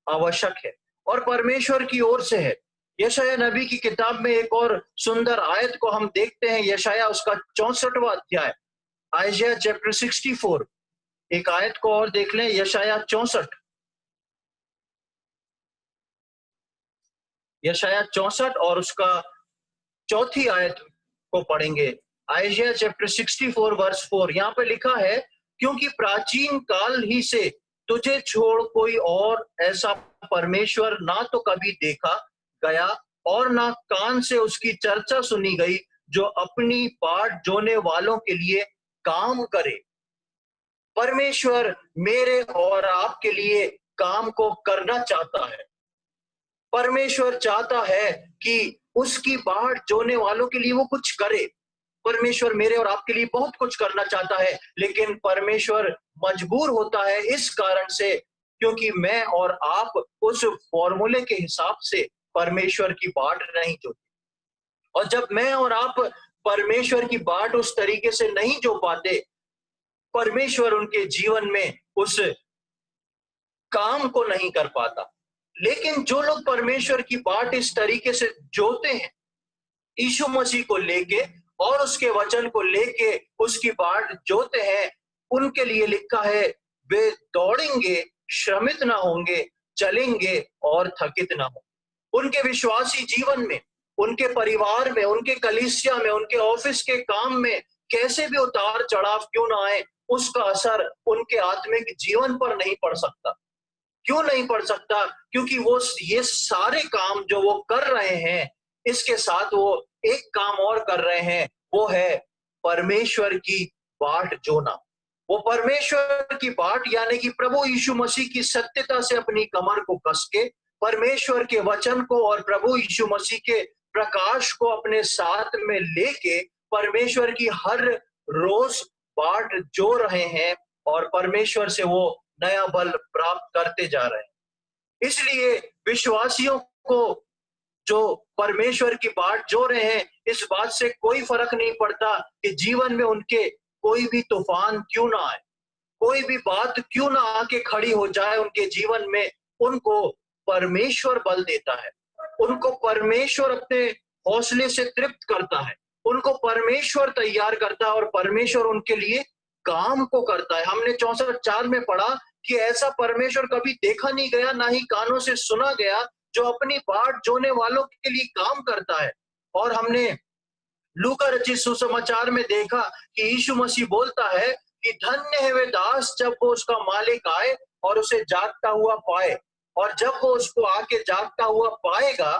आवश्यक है और परमेश्वर की ओर से है। यशाया नबी की किताब में एक और सुंदर आयत को हम देखते हैं, यशाया उसका 64वां अध्याय, आइजिया चैप्टर 64। एक आयत को और देख लें, यशाया 64, यशाया 64 और उसका चौथी आयत को पढ़ेंगे। आइजिया चैप्टर 64 वर्स 4, यहाँ पे लिखा है, क्योंकि प्राचीन काल ही से तुझे छोड़ कोई और ऐसा परमेश्वर ना तो कभी देखा गया और ना कान से उसकी चर्चा सुनी गई, जो अपनी बाट जोने वालों के लिए काम करे। परमेश्वर मेरे और आपके लिए काम को करना चाहता है। परमेश्वर चाहता है कि उसकी बाट जोने वालों के लिए वो कुछ करे। परमेश्वर मेरे और आपके लिए बहुत कुछ करना चाहता है, लेकिन परमेश्वर मजबूर होता है इस कारण से क्योंकि मैं और आप उस फॉर्मूले के हिसाब से परमेश्वर की बाट नहीं जोते। और जब मैं और आप परमेश्वर की बाट उस तरीके से नहीं जो पाते, परमेश्वर उनके जीवन में उस काम को नहीं कर पाता। लेकिन जो लोग परमेश्वर की बाट इस तरीके से जोते हैं, यीशु मसीह को लेके और उसके वचन को लेके उसकी बाट जोते हैं, उनके लिए लिखा है वे दौड़ेंगे, श्रमित ना होंगे, चलेंगे और थकित ना होंगे। उनके विश्वासी जीवन में, उनके परिवार में, उनके कलीसिया में, उनके ऑफिस के काम में कैसे भी उतार चढ़ाव क्यों ना आए, उसका असर उनके आत्मिक जीवन पर नहीं पड़ सकता। क्यों नहीं पढ़ सकता? क्योंकि वो ये सारे काम जो वो कर रहे हैं, इसके साथ वो एक काम और कर रहे हैं, वो है परमेश्वर की बाट जोना। वो परमेश्वर की बाट यानी कि प्रभु यीशु मसीह की सत्यता से अपनी कमर को कस के, परमेश्वर के वचन को और प्रभु यीशु मसीह के प्रकाश को अपने साथ में लेके परमेश्वर की हर रोज बाट जो रहे हैं और परमेश्वर से वो नया बल प्राप्त करते जा रहे हैं। इसलिए विश्वासियों को जो परमेश्वर की बाट जो रहे हैं, इस बात से कोई फर्क नहीं पड़ता कि जीवन में उनके कोई भी तूफान क्यों ना आए, कोई भी बात क्यों ना आके खड़ी हो जाए उनके जीवन में, उनको परमेश्वर बल देता है, उनको परमेश्वर अपने हौसले से तृप्त करता है, उनको परमेश्वर तैयार करता है और परमेश्वर उनके लिए काम को करता है। हमने 64:4 में पढ़ा कि ऐसा परमेश्वर कभी देखा नहीं गया, ना ही कानों से सुना गया, जो अपनी बाट जोने वालों के लिए काम करता है। और हमने लूका रचित सुसमाचार में देखा कि यीशु मसीह बोलता है कि धन्य है वे दास जब वो उसका मालिक आए और उसे जागता हुआ पाए, और जब वो उसको आके जागता हुआ पाएगा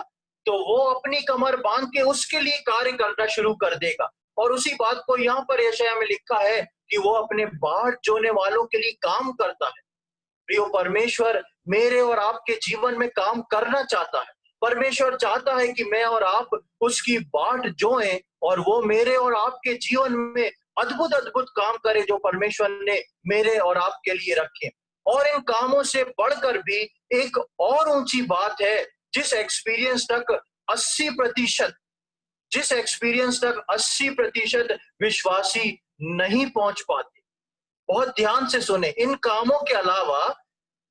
तो वो अपनी कमर बांध के उसके लिए कार्य करना शुरू कर देगा। और उसी बात को यहाँ पर यशायाह में लिखा है कि वो अपने बाट जोने वालों के लिए काम करता है। प्रियो, परमेश्वर मेरे और आपके जीवन में काम करना चाहता है। परमेश्वर चाहता है कि मैं और आप उसकी बाट जोएं और वो मेरे और आपके जीवन में अद्भुत अद्भुत काम करे जो परमेश्वर ने मेरे और आपके लिए रखे। और इन कामों से बढ़कर भी एक और ऊंची बात है, जिस एक्सपीरियंस तक 80% विश्वासी नहीं पहुंच पाते। बहुत ध्यान से सुने, इन कामों के अलावा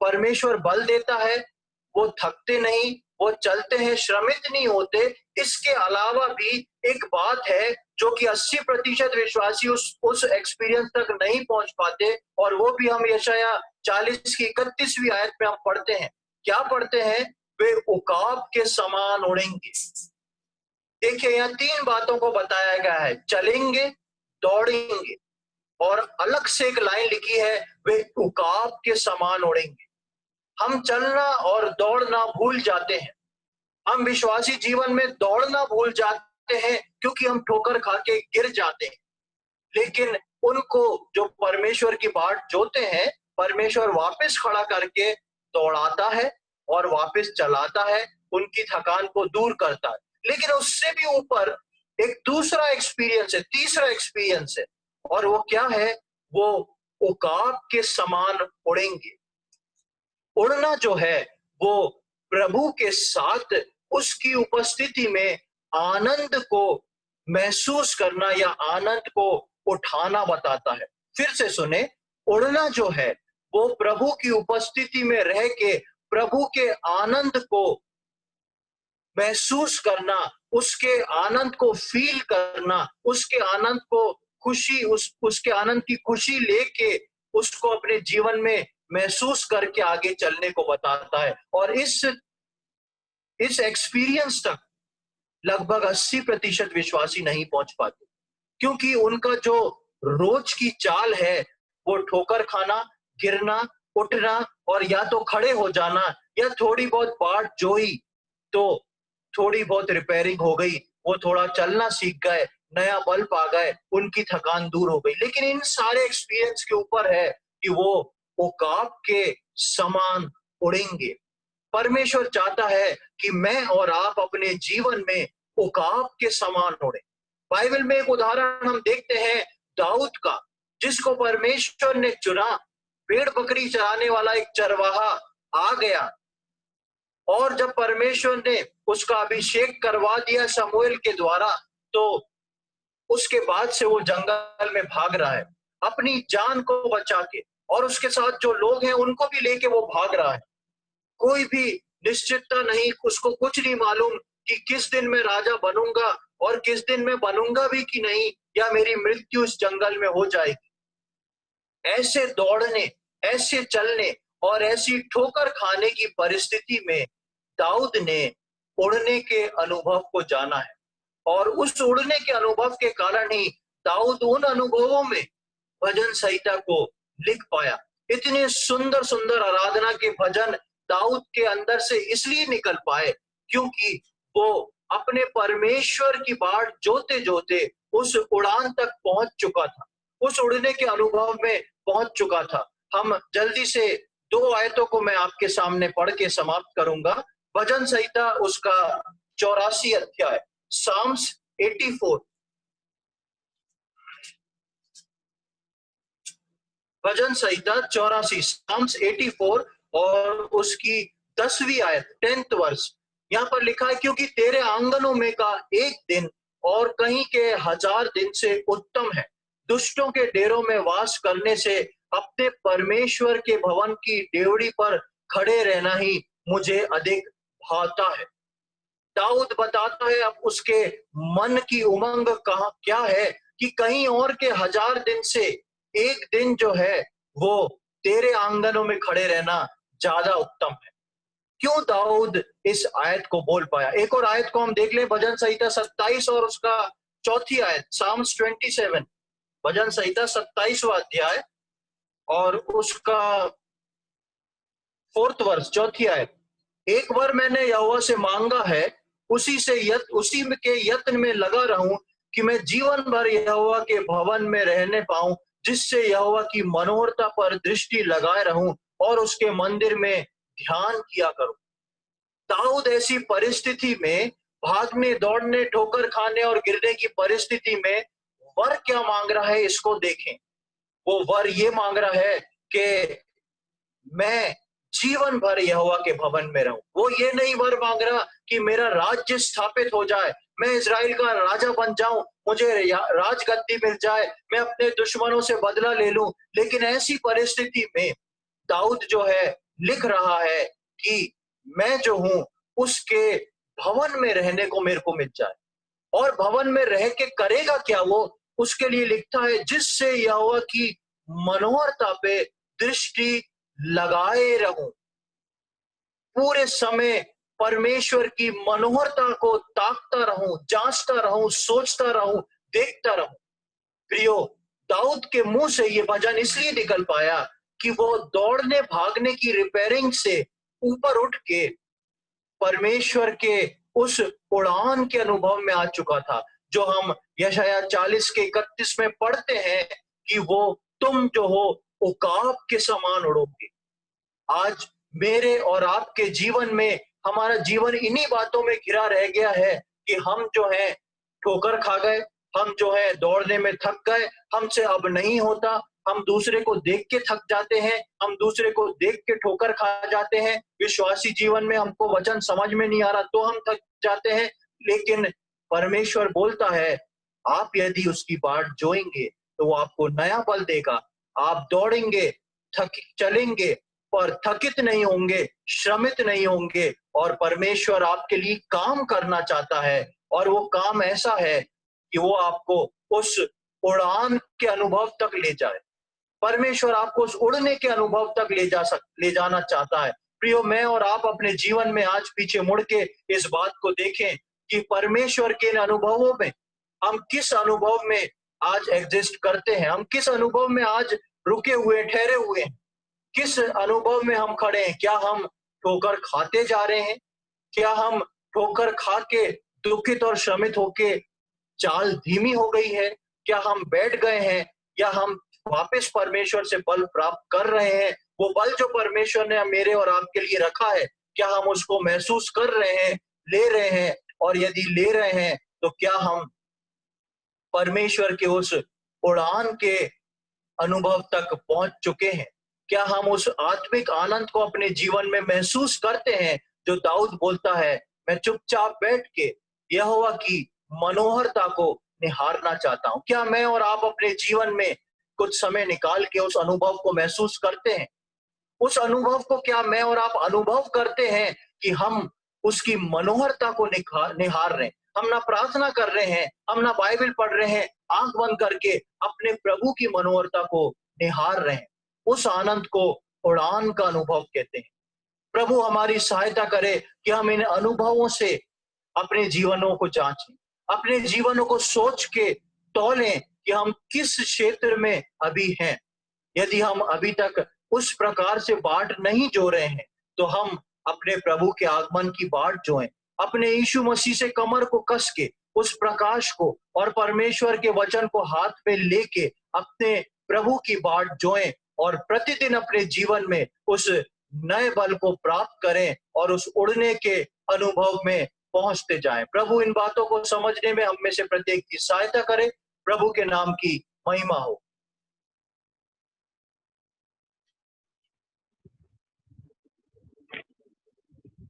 परमेश्वर बल देता है, वो थकते नहीं, वो चलते हैं, श्रमित नहीं होते। इसके अलावा भी एक बात है जो कि 80% विश्वासी उस एक्सपीरियंस तक नहीं पहुंच पाते, और वो भी हम यशायाह 40 की 31वीं आयत में हम पढ़ते हैं। क्या पढ़ते हैं? वे उकाब के समान उड़ेंगे। देखिए, यहाँ 3 बातों को बताया गया है, चलेंगे, दौड़ेंगे, और अलग से एक लाइन लिखी है, वे उकाब के समान उड़ेंगे। हम चलना और दौड़ना भूल जाते हैं। हम विश्वासी जीवन में दौड़ना भूल जाते हैं क्योंकि हम ठोकर खा के गिर जाते हैं। लेकिन उनको जो परमेश्वर की बाट जोते हैं, परमेश्वर वापस खड़ा करके दौड़ाता है और वापस चलाता है, उनकी थकान को दूर करता है। लेकिन उससे भी ऊपर एक दूसरा एक्सपीरियंस है, तीसरा एक्सपीरियंस है, और वो क्या है? वो उकाब के समान उड़ेंगे। उड़ना जो है वो प्रभु के साथ उसकी उपस्थिति में आनंद को महसूस करना या आनंद को उठाना बताता है। फिर से सुने, उड़ना जो है वो प्रभु की उपस्थिति में रह के प्रभु के आनंद को महसूस करना, उसके आनंद को फील करना, उसके आनंद को खुशी, उसके आनंद की खुशी लेके उसको अपने जीवन में महसूस करके आगे चलने को बताता है। और इस एक्सपीरियंस तक लगभग 80% विश्वासी नहीं पहुंच पाते, क्योंकि उनका जो रोज की चाल है वो ठोकर खाना, गिरना, उठना, और या तो खड़े हो जाना, या थोड़ी बहुत बाट जोई तो थोड़ी बहुत रिपेयरिंग हो गई, वो थोड़ा चलना सीख गए, नया बल्ब आ गए, उनकी थकान दूर हो गई। लेकिन इन सारे एक्सपीरियंस के ऊपर है कि वो उकाब के समान उड़ेंगे। परमेश्वर चाहता है कि मैं और आप अपने जीवन में उकाब के समान उड़े। बाइबल में एक उदाहरण हम देखते हैं दाऊद का, जिसको परमेश्वर ने चुना। भेड़ बकरी चराने वाला एक चरवाहा आ गया, और जब परमेश्वर ने उसका अभिषेक करवा दिया शमूएल के द्वारा, तो उसके बाद से वो जंगल में भाग रहा है अपनी जान को बचा के, और उसके साथ जो लोग हैं उनको भी लेके वो भाग रहा है। कोई भी निश्चितता नहीं, उसको कुछ नहीं मालूम कि किस दिन मैं राजा बनूंगा और किस दिन मैं बनूंगा भी कि नहीं, या मेरी मृत्यु इस जंगल में हो जाएगी। ऐसे दौड़ने, ऐसे चलने और ऐसी ठोकर खाने की परिस्थिति में दाऊद ने उड़ने के अनुभव को जाना है, और उस उड़ने के अनुभव के कारण ही दाऊद उन अनुभवों में भजन संहिता को लिख पाया। इतने सुंदर सुंदर आराधना के भजन दाऊद के अंदर से इसलिए निकल पाए क्योंकि वो अपने परमेश्वर की बाट जोते जोते उस उड़ान तक पहुंच चुका था, उस उड़ने के अनुभव में पहुंच चुका था। हम जल्दी से 2 आयतों को मैं आपके सामने पढ़ के समाप्त करूंगा। भजन संहिता उसका 84 अध्याय, साम्स 84। भजन संहिता 84, साम्स 84 और उसकी 10वीं आयत, 10th वर्स। यहाँ पर लिखा है, क्योंकि तेरे आंगनों में का एक दिन और कहीं के 1000 दिन से उत्तम है। दुष्टों के डेरों में वास करने से अपने परमेश्वर के भवन की डेवड़ी पर खड़े रहना ही मुझे अधिक भाता है। दाऊद बताता है अब उसके मन की उमंग कहाँ क्या है कि कहीं और के 1000 दिन से एक दिन जो है वो तेरे आंगनों में खड़े रहना ज्यादा उत्तम है। क्यों दाऊद इस आयत को बोल पाया? एक और आयत को हम देख लें, भजन संहिता 27 और उसका 4थी आयत, साम्स 27। भजन संहिता 27वां अध्याय और उसका 4th वर्स, 4थी आयत। एक बार मैंने यहोवा से मांगा है, उसी के यत्न में लगा रहूं कि मैं जीवन भर यहोवा के भवन में रहने पाऊं, जिससे यहोवा की मनोहरता पर दृष्टि लगाए रहूं और उसके मंदिर में ध्यान किया करूं। दाऊद ऐसी परिस्थिति में, भागने दौड़ने ठोकर खाने और गिरने की परिस्थिति में वर क्या मांग रहा है इसको देखें। वो वर ये मांग रहा है कि मैं जीवन भर यहोवा के भवन में रहूं। वो ये नहीं वर मांग रहा कि मेरा राज्य स्थापित हो जाए, मैं इजराइल का राजा बन जाऊं, मुझे राजगद्दी मिल जाए, मैं अपने दुश्मनों से बदला ले लूं। लेकिन ऐसी परिस्थिति में दाऊद जो है लिख रहा है कि मैं जो हूं उसके भवन में रहने को मेरे को मिल जाए। और भवन में रह के करेगा क्या वो? उसके लिए लिखता है, जिससे यहोवा की मनोहरता पे दृष्टि लगाए रहूं। पूरे समय परमेश्वर की मनोहरता को ताकता रहूं, जांचता रहूं, सोचता रहूं, देखता रहूं। प्रियो, दाऊद के मुंह से ये भजन इसलिए निकल पाया कि वो दौड़ने भागने की रिपेयरिंग से ऊपर उठ के परमेश्वर के उस उड़ान के अनुभव में आ चुका था, जो हम यशाया 40 के 31 में पढ़ते हैं कि वो तुम जो हो उकाब के समान उड़ोगे। आज मेरे और आपके जीवन में, हमारा जीवन इन्हीं बातों में घिरा रह गया है कि हम जो है ठोकर खा गए, हम जो है दौड़ने में थक गए, हमसे अब नहीं होता, हम दूसरे को देख के थक जाते हैं, हम दूसरे को देख के ठोकर खा जाते हैं। विश्वासी जीवन में हमको वचन समझ में नहीं आ रहा तो हम थक जाते हैं। लेकिन परमेश्वर बोलता है, आप यदि उसकी बाट जोएंगे तो वो आपको नया बल देगा। आप दौड़ेंगे, चलेंगे, पर थकित नहीं होंगे, श्रमित नहीं होंगे। और परमेश्वर आपके लिए काम करना चाहता है, और वो काम ऐसा है कि वो आपको उस उड़ान के अनुभव तक ले जाए। परमेश्वर आपको उस उड़ने के अनुभव तक ले जाना चाहता है। प्रियो, मैं और आप अपने जीवन में आज पीछे मुड़ के इस बात को देखें कि परमेश्वर के इन अनुभवों में हम किस अनुभव में आज एग्जिस्ट करते हैं, हम किस अनुभव में आज रुके हुए, ठहरे हुए हैं, किस अनुभव में हम खड़े हैं। क्या हम ठोकर खाते जा रहे हैं? क्या हम ठोकर खा के दुखित और श्रमित होके चाल धीमी हो गई है? क्या हम बैठ गए हैं, या हम वापस परमेश्वर से बल प्राप्त कर रहे हैं? वो बल जो परमेश्वर ने मेरे और आपके लिए रखा है, क्या हम उसको महसूस कर रहे हैं, ले रहे हैं? और यदि ले रहे हैं तो क्या हम परमेश्वर के उस उड़ान के अनुभव तक पहुंच चुके हैं? क्या हम उस आत्मिक आनंद को अपने जीवन में महसूस करते हैं, जो दाऊद बोलता है, मैं चुपचाप बैठ के यहोवा की मनोहरता को निहारना चाहता हूं? क्या मैं और आप अपने जीवन में कुछ समय निकाल के उस अनुभव को महसूस करते हैं? उस अनुभव को क्या मैं और आप अनुभव करते हैं कि हम उसकी मनोहरता को निहार रहे हैं? हम ना प्रार्थना कर रहे हैं, हम ना बाइबल पढ़ रहे हैं, आंख बंद करके अपने प्रभु की मनोहरता को निहार रहे हैं। उस आनंद को उड़ान का अनुभव कहते हैं। प्रभु हमारी सहायता करे कि हम इन अनुभवों से अपने जीवनों को जांचें, अपने जीवनों को सोच के तौलें कि हम किस क्षेत्र में अभी हैं। यदि हम अभी तक उस प्रकार से बाट नहीं जो रहे हैं, तो हम अपने प्रभु के आगमन की बाट जोएं, अपने यीशु मसीह से कमर को कस के उस प्रकाश को और परमेश्वर के वचन को हाथ में लेके अपने प्रभु की बाट जोएं और प्रतिदिन अपने जीवन में उस नए बल को प्राप्त करें और उस उड़ने के अनुभव में पहुंचते जाएं। प्रभु इन बातों को समझने में हम में से प्रत्येक की सहायता करे। प्रभु के नाम की महिमा हो।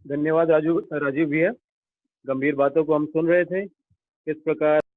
धन्यवाद राजीव भैया, गंभीर बातों को हम सुन रहे थे। किस प्रकार